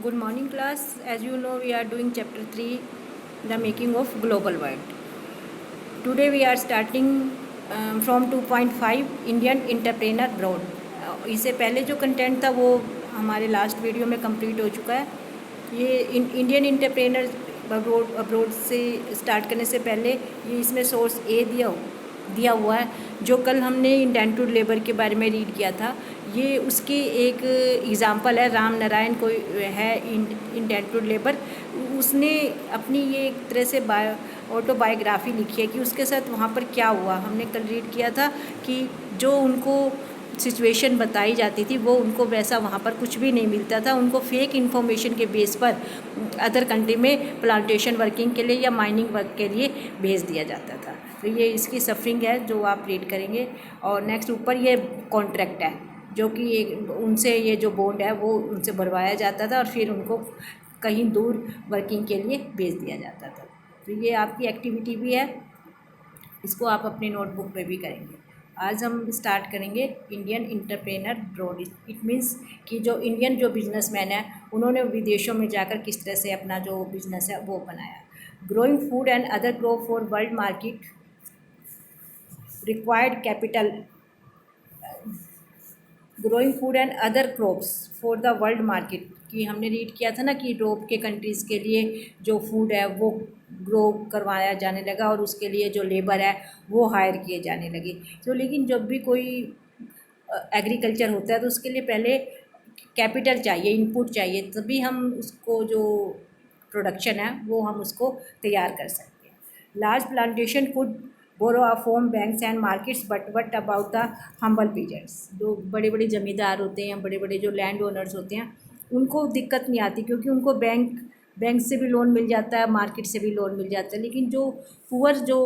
Good morning class. As you know, we are doing chapter 3, the making of global world. Today we are starting from 2.5 Indian entrepreneur abroad. इससे पहले जो content था वो हमारे last video में complete हो चुका है. ये इंडियन इंटरप्रेनर अब्रोड से स्टार्ट करने से पहले ये इसमें सोर्स ए दिया हुआ है. जो कल हमने इंडेंटेड लेबर के बारे में रीड किया था, ये उसकी एक एग्ज़ाम्पल है. राम नारायण कोई है इंडेंटेड लेबर, उसने अपनी ये एक तरह से ऑटोबायोग्राफी लिखी है कि उसके साथ वहाँ पर क्या हुआ. हमने कल रीड किया था कि जो उनको सिचुएशन बताई जाती थी वो उनको वैसा वहाँ पर कुछ भी नहीं मिलता था. उनको फेक इन्फॉर्मेशन के बेस पर अदर कंट्री में प्लांटेशन वर्किंग के लिए या माइनिंग वर्क के लिए भेज दिया जाता था. तो ये इसकी सफरिंग है जो आप रीड करेंगे. और नेक्स्ट ऊपर ये कॉन्ट्रैक्ट है जो कि उनसे ये जो बॉन्ड है वो उनसे भरवाया जाता था और फिर उनको कहीं दूर वर्किंग के लिए भेज दिया जाता था. तो ये आपकी एक्टिविटी भी है, इसको आप अपनी नोटबुक पे भी करेंगे. आज हम स्टार्ट करेंगे Indian entrepreneur broad. It means कि जो इंडियन जो बिजनेसमैन है उन्होंने विदेशों में जाकर किस तरह से अपना जो बिजनेस है वो बनाया. Growing food and other crop for world market required capital. Growing food and other crops for the world market कि हमने रीड किया था ना कि यूरोप के कंट्रीज़ के लिए जो फूड है वो ग्रो करवाया जाने लगा और उसके लिए जो लेबर है वो हायर किए जाने लगे. तो लेकिन जब भी कोई एग्रीकल्चर होता है तो उसके लिए पहले कैपिटल चाहिए, इनपुट चाहिए, तभी हम उसको जो प्रोडक्शन है वो हम उसको तैयार कर सकते हैं. Large plantation could borrow from banks and markets but about the humble peasants. जो बड़े बड़े ज़मींदार होते हैं, बड़े बड़े जो लैंड ओनर्स होते हैं, उनको दिक्कत नहीं आती क्योंकि उनको बैंक से भी लोन मिल जाता है, मार्केट से भी लोन मिल जाता है. लेकिन जो पुअर जो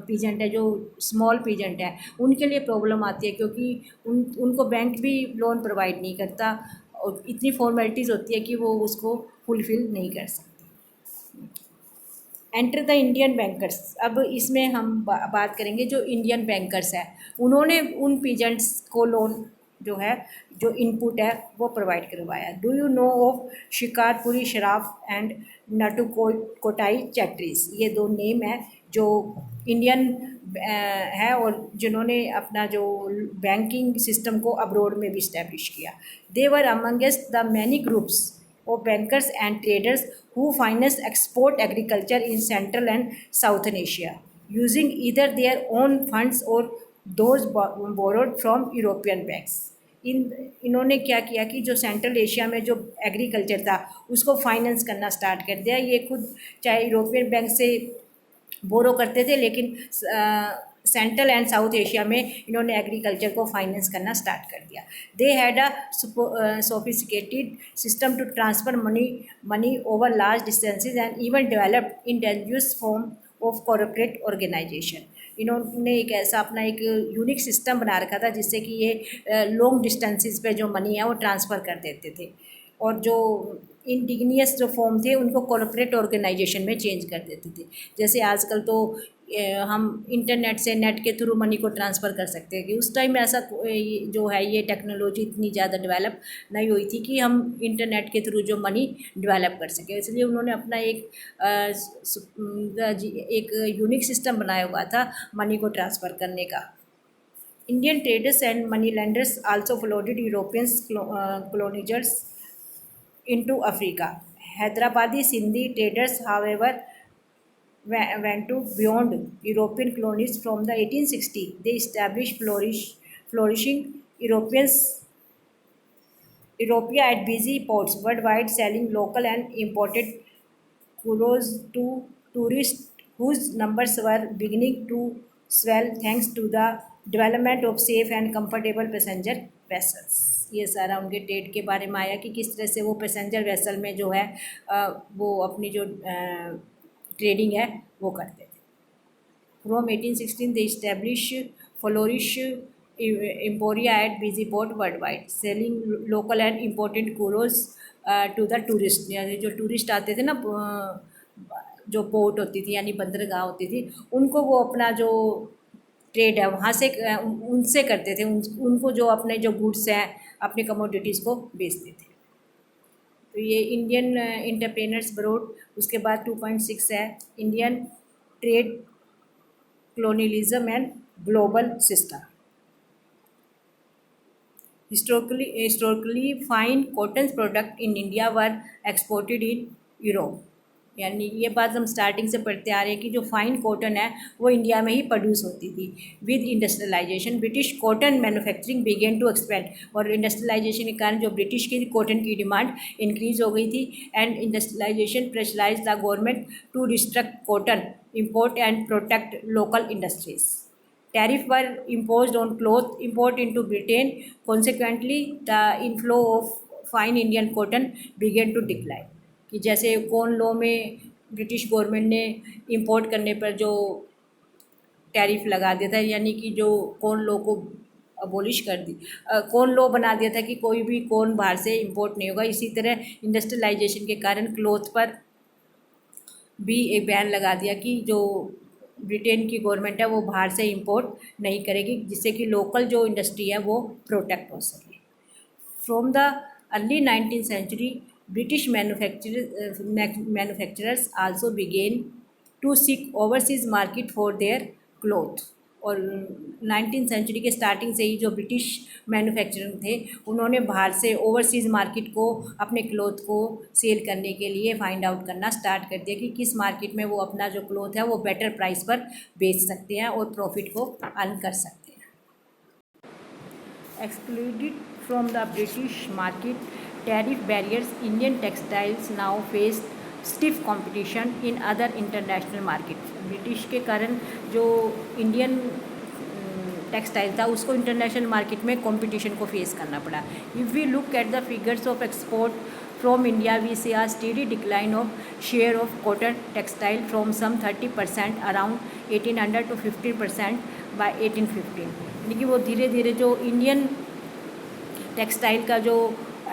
पीजेंट है, जो स्मॉल पीजेंट है, उनके लिए प्रॉब्लम आती है क्योंकि उनको बैंक भी लोन प्रोवाइड नहीं करता और इतनी फॉर्मेलिटीज़ होती है कि वो उसको फुलफ़िल नहीं कर सकते. Enter the Indian bankers. अब इसमें हम बात करेंगे जो इंडियन बैंकर्स है, उन्होंने उन पीजेंट्स को लोन जो है, जो इनपुट है वो प्रोवाइड करवाया. Do you know of Shikarpuri Shroff and Nattukottai Chettiars. ये दो नेम है जो इंडियन है और जिन्होंने अपना जो बैंकिंग सिस्टम को अब्रोड में भी इस्टेब्लिश किया. They were amongst the many groups of bankers and traders who finance export agriculture in Central and Southern Asia using either their own funds or those borrowed from European banks. इन्होंने क्या किया कि जो central Asia में जो agriculture था उसको finance करना स्टार्ट कर दिया. ये खुद चाहे यूरोपियन बैंक से बोरो करते थे, लेकिन सेंट्रल एंड साउथ एशिया में इन्होंने एग्रीकल्चर को फाइनेंस करना स्टार्ट कर दिया. They had a sophisticated system to transfer money over large distances and even developed indigenous form of corporate organisation. इन्होंने एक ऐसा अपना एक यूनिक सिस्टम बना रखा था जिससे कि ये लॉन्ग डिस्टेंसेस पे जो मनी है वो ट्रांसफ़र कर देते थे और जो इंडिगनियस जो फॉर्म थे उनको कॉर्पोरेट ऑर्गेनाइजेशन में चेंज कर देते थे. जैसे आजकल तो हम इंटरनेट से नेट के थ्रू मनी को ट्रांसफ़र कर सकते हैं कि उस टाइम ऐसा जो है ये टेक्नोलॉजी इतनी ज़्यादा डेवलप नहीं हुई थी कि हम इंटरनेट के थ्रू जो मनी डेवलप कर सकें. इसलिए उन्होंने अपना एक यूनिक सिस्टम बनाया हुआ था मनी को ट्रांसफ़र करने का. Indian traders and moneylenders also followed European colonizers into Africa. Hyderabadi Sindhi traders, however, went to beyond European colonies from the 1860s. They established flourishing Europea at busy ports worldwide, selling local and imported goods to tourists whose numbers were beginning to swell thanks to the development of safe and comfortable passenger vessels. ये सारा उनके trade के बारे में आया कि किस तरह से वो पैसेंजर वेसल में जो है वो अपनी जो ट्रेडिंग है वो करते थे. From 1816 they establish flourish emporia at busy port world wide, selling local and important curios to the tourist. यानी जो टूरिस्ट आते थे ना, जो पोर्ट होती थी यानी बंदरगाह होती थी, उनको वो अपना जो ट्रेड है वहाँ से उनसे करते थे. उनको जो अपने जो गुड्स हैं, अपने कमोडिटीज़ को बेचते थे. ये इंडियन इंटरप्रेनर्स ब्रोड, उसके बाद 2.6 है Indian trade colonialism and global system. Historically fine cotton products in India were exported in Europe. यानी ये बात हम स्टार्टिंग से पढ़ते आ रहे हैं कि जो फाइन कॉटन है वो इंडिया में ही प्रोड्यूस होती थी। With industrialisation British cotton manufacturing began to expand, और इंडस्ट्रियलाइजेशन के कारण जो ब्रिटिश की कॉटन की डिमांड इंक्रीज हो गई थी। And industrialisation pressurise the government to restrict cotton import and protect local industries. Tariffs were imposed on cloth import into Britain. Consequently, the inflow of fine Indian cotton began to decline. कि जैसे corn law में British government ने import करने पर जो tariff लगा दिया था, यानी कि जो कॉर्न लॉ को अबोलिश कर दी, कॉर्न लॉ बना दिया था कि कोई भी कॉर्न बाहर से इंपोर्ट नहीं होगा। इसी तरह इंडस्ट्रियलाइजेशन के कारण क्लोथ पर भी एक बैन लगा दिया कि जो ब्रिटेन की गवर्नमेंट है वो बाहर से इंपोर्ट नहीं करेगी, जिससे कि लोकल जो इंडस्ट्री है वो प्रोटेक्ट हो सके। From the early 19th century British manufacturers also began to seek overseas market for their cloth. और 19th century के स्टार्टिंग से ही जो ब्रिटिश मैन्युफैक्चरर थे उन्होंने बाहर से ओवरसीज़ मार्केट को अपने क्लोथ को सेल करने के लिए फाइंड आउट करना स्टार्ट कर दिया कि किस मार्केट में वो अपना जो क्लोथ है वो बेटर प्राइस पर बेच सकते हैं और प्रॉफिट को अर्न कर सकते हैं। Excluded from the British market tariff barriers, Indian textiles now face stiff competition in other international market. British के कारण जो इंडियन टेक्सटाइल था उसको इंटरनेशनल मार्केट में कंपटीशन को फेस करना पड़ा। If we look at the figures of export from India we see a steady decline of share of cotton textile from some 30% around 1800 to 15% by 1815। यानी कि वो धीरे धीरे जो इंडियन टेक्सटाइल का जो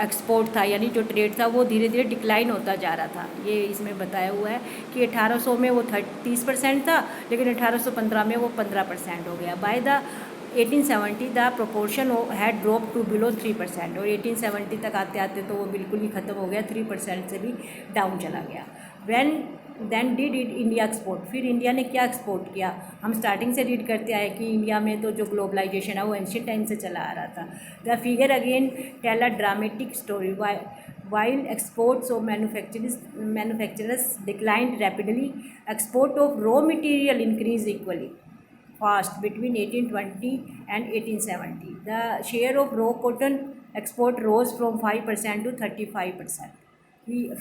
एक्सपोर्ट था यानी जो ट्रेड था वो धीरे धीरे डिक्लाइन होता जा रहा था। ये इसमें बताया हुआ है कि 1800 में वो 30% था, लेकिन 1815 में वो 15% हो गया। By the 1870 the proportion had drop to below 3%, और 1870 तक आते आते तो वो बिल्कुल ही ख़त्म हो गया, 3% से भी डाउन चला गया। देन डिड इंडिया एक्सपोर्ट, फिर इंडिया ने क्या एक्सपोर्ट किया? हम स्टार्टिंग से रीड करते आए कि इंडिया में तो जो ग्लोबलाइजेशन है वो एंशियंट टाइम से चला आ रहा था। The figure again tell a dramatic story. While exports of manufacturers declined rapidly, export of raw material increase equally fast between 1820 and 1870. The share of raw cotton export rose from 5% to 35%.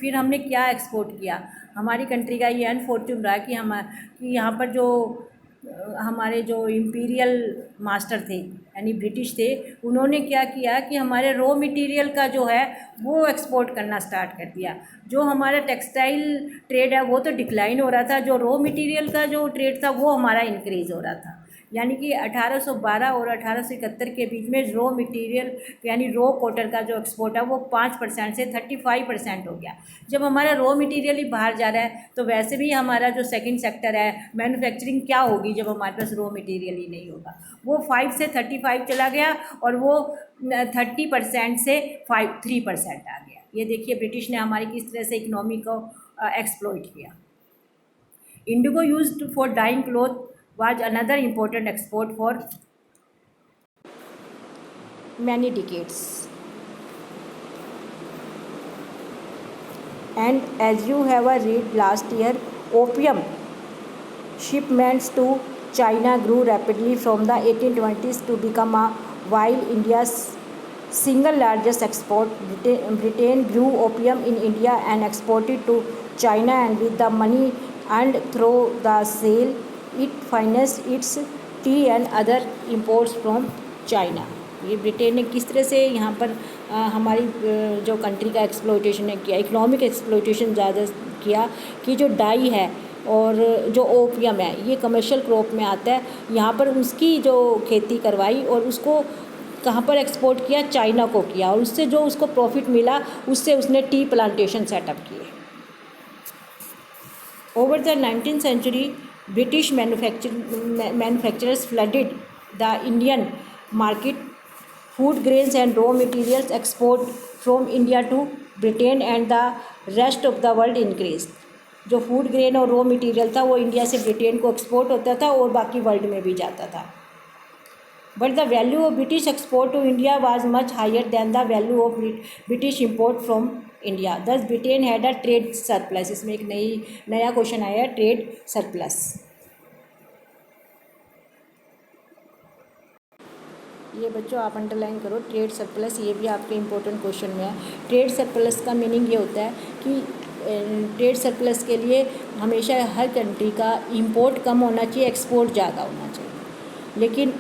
फिर हमने क्या export किया? हमारी country का ये अनफॉर्चून रहा कि यहाँ पर जो हमारे जो इम्पीरियल मास्टर थे यानी ब्रिटिश थे, उन्होंने क्या किया कि हमारे रॉ मटेरियल का जो है वो एक्सपोर्ट करना स्टार्ट कर दिया। जो हमारा टेक्सटाइल ट्रेड है वो तो डिक्लाइन हो रहा था, जो रॉ मटेरियल का जो ट्रेड था वो हमारा इंक्रीज़ हो रहा था। यानी कि 1812 और 1871 के बीच में रॉ मटेरियल यानी रॉ कॉटन का जो एक्सपोर्ट है वो 5% से 35% हो गया। जब हमारा रॉ मटेरियल ही बाहर जा रहा है तो वैसे भी हमारा जो सेकंड सेक्टर है मैन्युफैक्चरिंग क्या होगी जब हमारे पास रॉ मटेरियल ही नहीं होगा। वो 5 से 35 चला गया और वो 30% से 3% आ गया। ये देखिए ब्रिटिश ने हमारी किस तरह से इकोनॉमी को एक्सप्लॉइट किया। Indigo used for dyeing cloth was another important export for many decades. And as you have read last year, opium shipments to China grew rapidly from the 1820s to become while India's single largest export. Britain grew opium in India and exported to China, and with the money earned through the sale it financed its tea and other imports from China. ये Britain ने किस तरह से यहाँ पर हमारी जो country का एक्सप्लॉइटेशन ने किया, इकोनॉमिक एक्सप्लॉइटेशन ज़्यादा किया कि जो डाई है और जो ओपियम है ये कमर्शियल क्रॉप में आता है, यहाँ पर उसकी जो खेती करवाई और उसको कहाँ पर एक्सपोर्ट किया? चाइना को किया, और उससे जो उसको प्रॉफिट मिला उससे उसने टी प्लांटेशन सेटअप किए। Over the 19th century British manufacturers flooded the Indian market. Food grains and raw materials export from India to Britain and the rest of the world increase. जो food grain और raw material था वो India से Britain को export होता था और बाकी वर्ल्ड में भी जाता था। But the value of British export to India was much higher than the value of British import from India. Thus Britain had a trade surplus. इसमें एक नया क्वेश्चन आया है, ट्रेड सरप्लस। ये बच्चों आप अंडरलाइन करो, ट्रेड सरप्लस, ये भी आपके इंपॉर्टेंट क्वेश्चन में है। ट्रेड सरप्लस का मीनिंग ये होता है कि ट्रेड सरप्लस के लिए हमेशा हर कंट्री का इंपोर्ट कम होना चाहिए, एक्सपोर्ट ज़्यादा होना चाहिए। लेकिन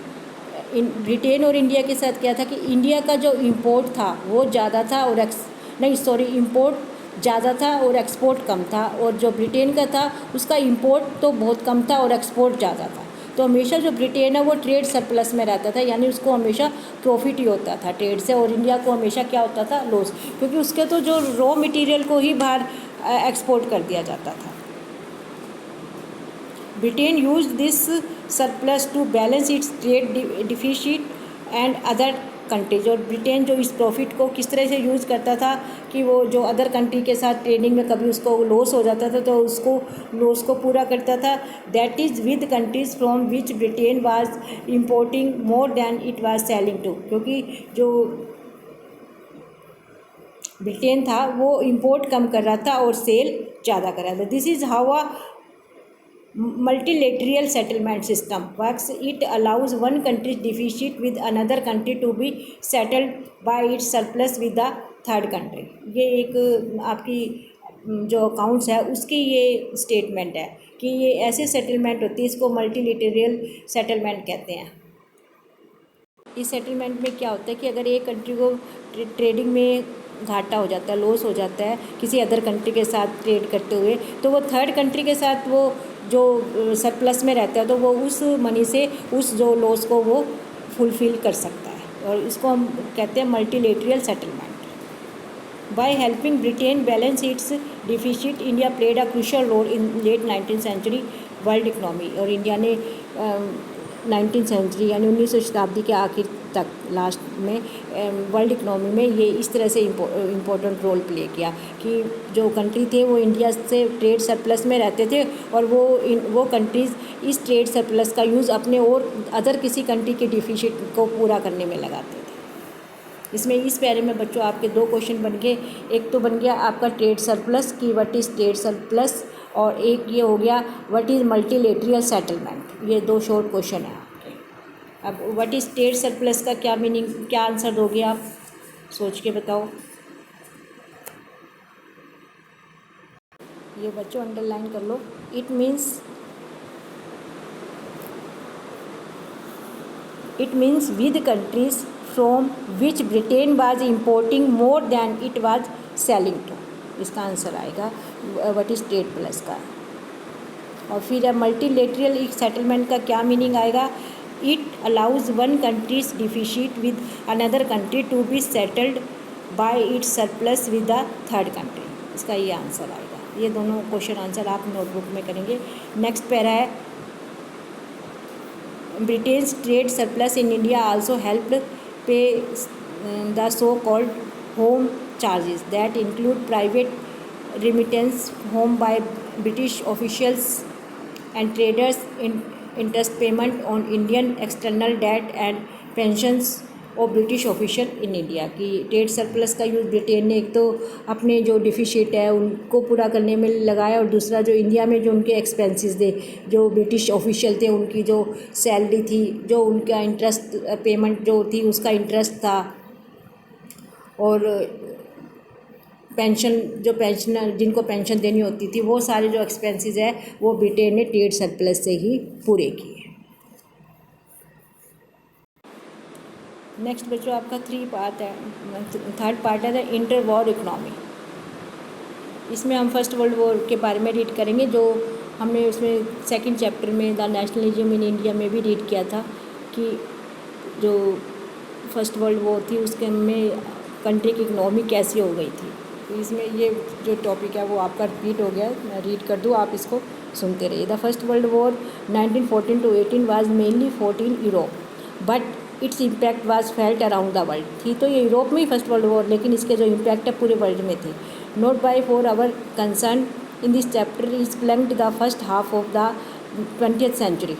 ब्रिटेन और इंडिया के साथ क्या था कि इंडिया का जो इंपोर्ट था वो ज़्यादा था और इंपोर्ट ज़्यादा था और एक्सपोर्ट कम था, और जो ब्रिटेन का था उसका इंपोर्ट तो बहुत कम था और एक्सपोर्ट ज़्यादा था। तो हमेशा जो ब्रिटेन है वो ट्रेड सरप्लस में रहता था, यानी उसको हमेशा प्रॉफिट ही होता था ट्रेड से, और इंडिया को हमेशा क्या होता था, लॉस, क्योंकि उसके तो जो रॉ मटेरियल को ही बाहर एक्सपोर्ट कर दिया जाता था। Britain use this surplus to balance its trade deficit and other countries. और ब्रिटेन जो इस प्रॉफिट को किस तरह से यूज़ करता था कि वो जो अदर कंट्री के साथ ट्रेडिंग में कभी उसको लॉस हो जाता था तो उसको लॉस को पूरा करता था। That is with countries from which Britain was importing more than it was selling to. क्योंकि जो ब्रिटेन था वो इंपोर्ट कम कर रहा था और सेल ज़्यादा कर रहा था। This is how a multilateral settlement system works. It allows one country's deficit with another country to be settled by its surplus with the third country. ये एक आपकी जो अकाउंट्स है उसकी ये स्टेटमेंट है कि ये ऐसे सेटलमेंट होती है, इसको मल्टीलेटरल सेटलमेंट कहते हैं। इस सेटलमेंट में क्या होता है कि अगर एक कंट्री को ट्रेडिंग में घाटा हो जाता है, लॉस हो जाता है किसी अदर कंट्री के साथ ट्रेड करते हुए, तो वो थर्ड कंट्री के साथ वो जो सरप्लस में रहता है तो वो उस मनी से उस जो लॉस को वो फुलफ़िल कर सकता है, और इसको हम कहते हैं multilateral settlement. By helping Britain balance its deficit, India played a crucial role in late 19th century world economy. और इंडिया ने 19th सेंचुरी यानी 19वीं शताब्दी के आखिर तक लास्ट में वर्ल्ड इकनॉमी में ये इस तरह से इम्पोर्टेंट रोल प्ले किया कि जो कंट्री थे वो इंडिया से ट्रेड सरप्लस में रहते थे, और वो कंट्रीज़ इस ट्रेड सरप्लस का यूज़ अपने और अदर किसी कंट्री के डिफिसिट को पूरा करने में लगाते थे। इसमें इस पैरे में बच्चों आपके दो क्वेश्चन बन गए। एक तो बन गया आपका ट्रेड सरप्लस की व्हाट इज़ ट्रेड सरप्लस, और एक ये हो गया व्हाट इज़ मल्टीलेटरल सेटलमेंट। ये दो शॉर्ट क्वेश्चन हैं आपके। अब व्हाट इज़ ट्रेड सरप्लस का क्या मीनिंग, क्या आंसर दोगे आप, सोच के बताओ। ये बच्चों अंडरलाइन कर लो। It means with countries from which Britain was importing more than it was selling to. इसका आंसर आएगा व्हाट इज़ ट्रेड प्लस का। और फिर मल्टीलेटरल सेटलमेंट का क्या मीनिंग आएगा, it allows one country's deficit with another country to be settled by its surplus with the third country. इसका ये आंसर आएगा। ये दोनों क्वेश्चन आंसर आप नोटबुक में करेंगे। नेक्स्ट पैरा है Britain's trade surplus in India also helped pay the so called home charges that include private remittance home by British officials and traders, interest payment on Indian external debt and pensions of British official in India। की trade surplus का use Britain ने एक तो अपने जो deficit है उनको पूरा करने में लगाया, और दूसरा जो इंडिया में जो उनके एक्सपेंसेस थे, जो ब्रिटिश ऑफिशियल थे उनकी जो सैलरी थी, जो उनका इंटरेस्ट पेमेंट जो थी उसका इंटरेस्ट था, और पेंशन जो पेंशनर जिनको पेंशन देनी होती थी वो सारे जो एक्सपेंसेस है वो ब्रिटेन ने ट्रेड सरप्लस से ही पूरे किए। नेक्स्ट बच्चों आपका थर्ड पार्ट है द इंटर वॉर इकनॉमी। इसमें हम फर्स्ट वर्ल्ड वॉर के बारे में रीड करेंगे, जो हमने उसमें सेकंड चैप्टर में द नेशनलिज्म इन इंडिया में भी रीड किया था कि जो फर्स्ट वर्ल्ड वॉर थी उसके में कंट्री की इकनॉमी कैसी हो गई थी। तो इसमें ये जो टॉपिक है वो आपका रिपीट हो गया, मैं रीड कर दूँ, आप इसको सुनते रहिए। The first world war 1914 to 18 was mainly fought in Europe, but its impact was felt around the world. थी तो ये यूरोप में ही फर्स्ट वर्ल्ड वॉर, लेकिन इसके जो इम्पैक्ट है पूरे वर्ल्ड में थे। Not by for our concern in this chapter is plunged the first half of the 20th century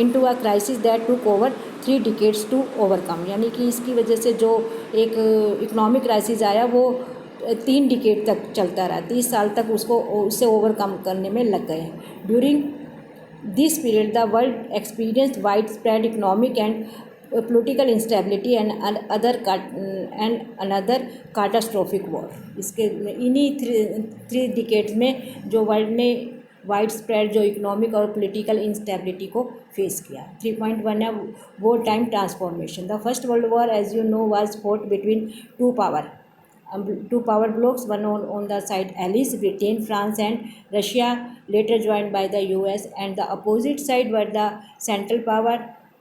into a crisis that took over 3 decades to overcome. यानी कि इसकी वजह से जो एक इकोनॉमिक क्राइसिस आया वो 3 डिकेड तक चलता रहा, 30 साल तक उससे ओवरकम करने में लग गए। During this period the world experienced wide spread economic and political instability and another catastrophic war. इसके इन्हीं 3 डिकेड्स में जो वर्ल्ड ने वाइड स्प्रेड जो इकोनॉमिक और पॉलिटिकल इंस्टेबिलिटी को फेस किया। 3.1 है war time transformation. The first world war as you know was fought between two power blocks, one on the side Allies, Britain, France and Russia, later joined by the US, and the opposite side were the Central Power,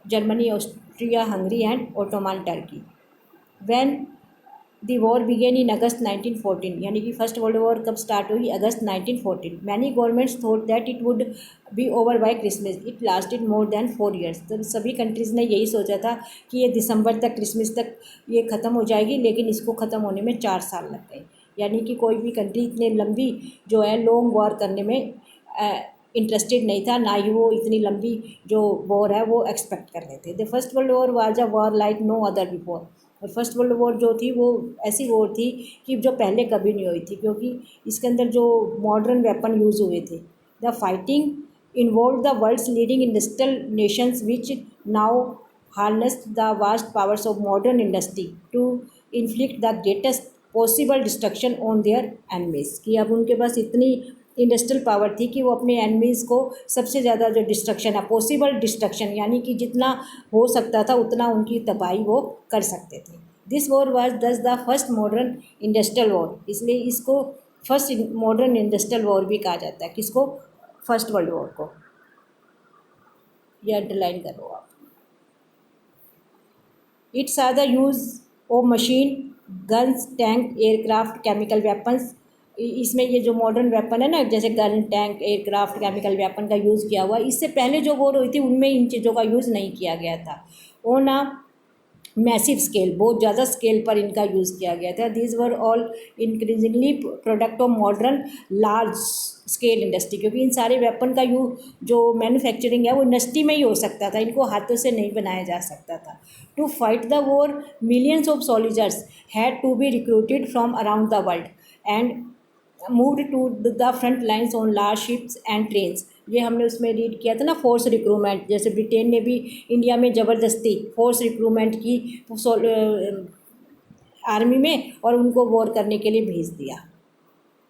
Germany, Austria, Hungary and Ottoman Turkey. When the war began in August 1914, यानी कि first world war कब start हुई? अगस्त 1914। Many governments thought that it would be over by Christmas, it lasted more than 4 years। तो सभी countries ने यही सोचा था कि ये दिसंबर तक, क्रिसमस तक ये ख़त्म हो जाएगी, लेकिन इसको ख़त्म होने में 4 साल लग गए। यानी कि कोई भी कंट्री इतने लंबी जो है लॉन्ग वॉर करने में इंटरेस्टेड नहीं था, ना ही वो इतनी लंबी जो वॉर है वो एक्सपेक्ट कर रहे थे। The first world war was a war like no other before. और फर्स्ट वर्ल्ड वॉर जो थी वो ऐसी वॉर थी कि जो पहले कभी नहीं हुई थी, क्योंकि इसके अंदर जो मॉडर्न वेपन यूज़ हुए थे। The fighting involve the world's leading industrial nations which now harness the vast powers of modern industry to inflict the greatest possible destruction on their enemies. कि अब उनके पास इतनी इंडस्ट्रियल पावर थी कि वो अपने एनिमीज़ को सबसे ज़्यादा जो डिस्ट्रक्शन है, पॉसिबल डिस्ट्रक्शन, यानी कि जितना हो सकता था उतना उनकी तबाही वो कर सकते थे। दिस वॉर वाज दस the first modern industrial war. इसलिए इसको फर्स्ट मॉडर्न इंडस्ट्रियल वॉर भी कहा जाता है। किसको? फर्स्ट वर्ल्ड वॉर को। ये अंडरलाइन करो आप। It's are the use of machine guns, tank, aircraft, chemical weapons. इसमें ये जो मॉडर्न वेपन है ना, जैसे gun, tank, aircraft, chemical weapon का यूज़ किया हुआ। इससे पहले जो वॉर हुई थी उनमें इन चीज़ों का यूज़ नहीं किया गया था। ऑन अ मैसिव स्केल, बहुत ज़्यादा स्केल पर इनका यूज़ किया गया था। These were all increasingly product of modern large scale industry, क्योंकि इन सारे वेपन का जो मैन्युफैक्चरिंग है वो इंडस्ट्री में ही हो सकता था, इनको हाथों से नहीं बनाया जा सकता था। To fight the war millions of soldiers had to be recruited from around the world and moved to the front lines on large ships and trains. ये हमने उसमें रीड किया था ना, फोर्स रिक्रूटमेंट। जैसे ब्रिटेन ने भी इंडिया में ज़बरदस्ती फोर्स रिक्रूटमेंट की आर्मी में, और उनको वॉर करने के लिए भेज दिया।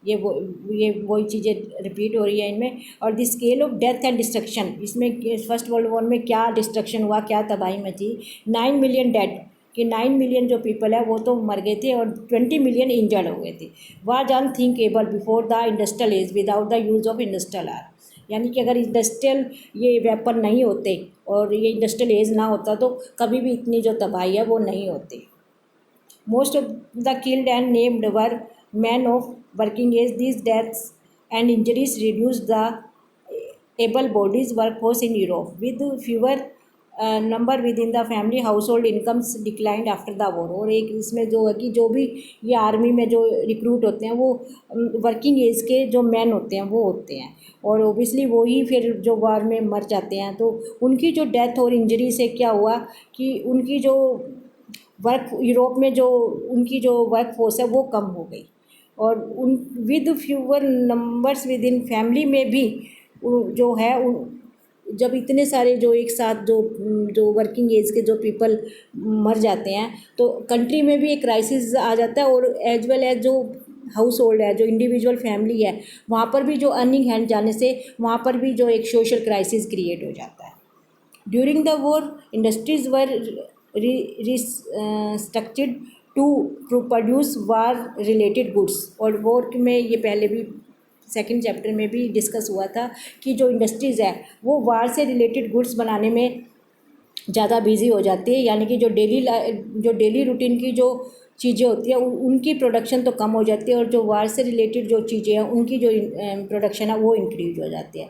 ये वही चीज़ें रिपीट हो रही है इनमें। और the scale of death and destruction, इसमें फर्स्ट वर्ल्ड वॉर में क्या डिस्ट्रक्शन हुआ, क्या तबाही मची। 9 मिलियन डेड, कि 9 मिलियन जो पीपल है वो तो मर गए थे और 20 मिलियन इंजर्ड हो गए थे। Was unthinkable before the industrial as without the use of industrial arm. यानी कि अगर इंडस्ट्रियल ये वेपन नहीं होते और ये इंडस्ट्रियल एज ना होता तो कभी भी इतनी जो तबाही है वो नहीं होती। Most of the killed and named were men of working age. These deaths and injuries reduced the able bodies workforce in Europe, with fewer number within the family household incomes declined after the war। और एक इसमें जो है कि जो भी ये army में जो रिक्रूट होते हैं वो वर्किंग एज के जो मैन होते हैं वो होते हैं, और ओबियसली वो ही फिर जो वार में मर जाते हैं। तो उनकी जो डेथ और इंजरी से क्या हुआ कि उनकी जो यूरोप में जो उनकी जो वर्क फोर्स है वो कम हो गई, और उन with fewer numbers with in family में भी जो है जब इतने सारे जो एक साथ जो वर्किंग एज के जो पीपल मर जाते हैं तो कंट्री में भी एक क्राइसिस आ जाता है, और एज वेल एज जो हाउस होल्ड है, जो इंडिविजुअल फैमिली है, वहाँ पर भी जो अर्निंग हैंड जाने से वहाँ पर भी जो एक सोशल क्राइसिस क्रिएट हो जाता है। During the war industries were restructured to produce war related goods. और वॉर में ये पहले भी सेकंड चैप्टर में भी डिस्कस हुआ था कि जो इंडस्ट्रीज़ है वो वार से रिलेटेड गुड्स बनाने में ज़्यादा बिजी हो जाती है। यानी कि जो डेली रूटीन की जो चीज़ें होती है उनकी प्रोडक्शन तो कम हो जाती है, और जो वार से रिलेटेड जो चीज़ें हैं उनकी जो प्रोडक्शन है वो इंक्रीज हो जाती है।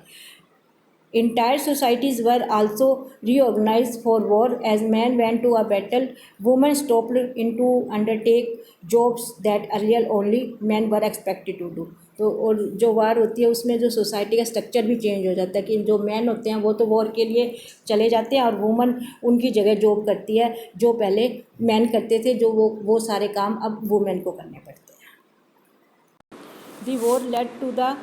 Entire societies were also reorganized for war. As men went to a battle, women stopped into undertake jobs that earlier only men were expected to do. तो और जो वार होती है उसमें जो सोसाइटी का स्ट्रक्चर भी चेंज हो जाता है कि जो मैन होते हैं वो तो वॉर के लिए चले जाते हैं और वुमन उनकी जगह जॉब करती है, जो पहले मैन करते थे, जो वो सारे काम अब वुमेन को करने पड़ते हैं। The war led to the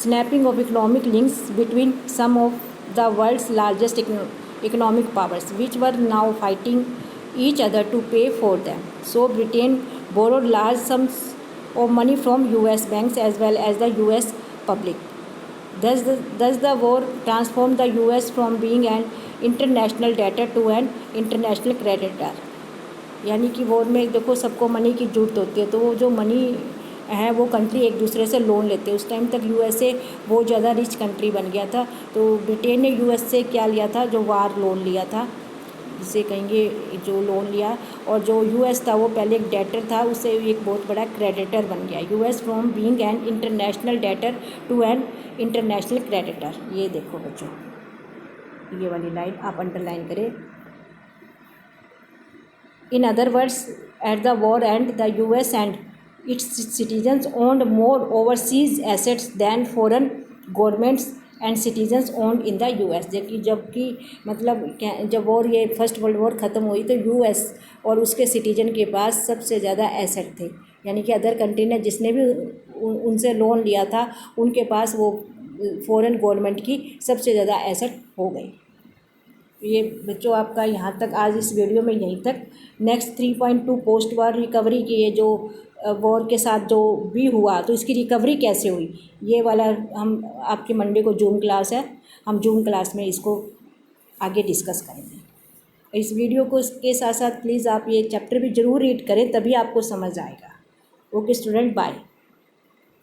snapping of economic links between some of the world's largest economic powers, which were now fighting each other to pay for them. So Britain borrowed large sums of money from US banks as well as the US public. Thus the war transformed the US from being an international debtor to an international creditor. यानी कि war में देखो सबको money की ज़रूरत होती है, तो वो जो मनी है वो कंट्री एक दूसरे से लोन लेते हैं। उस टाइम तक यूएसए बहुत ज़्यादा रिच कंट्री बन गया था, तो ब्रिटेन ने यूएस से क्या लिया था, जो वार लोन लिया था, जिसे कहेंगे जो लोन लिया, और जो यूएस था वो पहले एक डेटर था, उससे एक बहुत बड़ा क्रेडिटर बन गया। US from being an international debtor to an international creditor. ये देखो बच्चों, ये वाली लाइन आप अंडरलाइन करें। In other words, at the war end, the US and its citizens owned more overseas assets than foreign governments and citizens owned in the US। जबकि मतलब जब वॉर ये फर्स्ट वर्ल्ड वॉर ख़त्म हुई तो US और उसके सिटीजन के पास सबसे ज़्यादा एसेट थे, यानी कि अदर कंट्री ने जिसने भी उनसे लोन लिया था उनके पास वो फॉरेन गवर्नमेंट की सबसे ज़्यादा एसेट हो गई। ये बच्चों आपका यहाँ तक आज इस वीडियो में यहीं तक। नेक्स्ट 3.2 पोस्ट वार रिकवरी की, ये जो वॉर के साथ जो भी हुआ तो इसकी रिकवरी कैसे हुई, ये वाला हम आपकी मंडे को जूम क्लास है, हम जूम क्लास में इसको आगे डिस्कस करेंगे। इस वीडियो को इसके साथ साथ प्लीज़ आप ये चैप्टर भी ज़रूर रीड करें, तभी आपको समझ आएगा। Okay student, bye.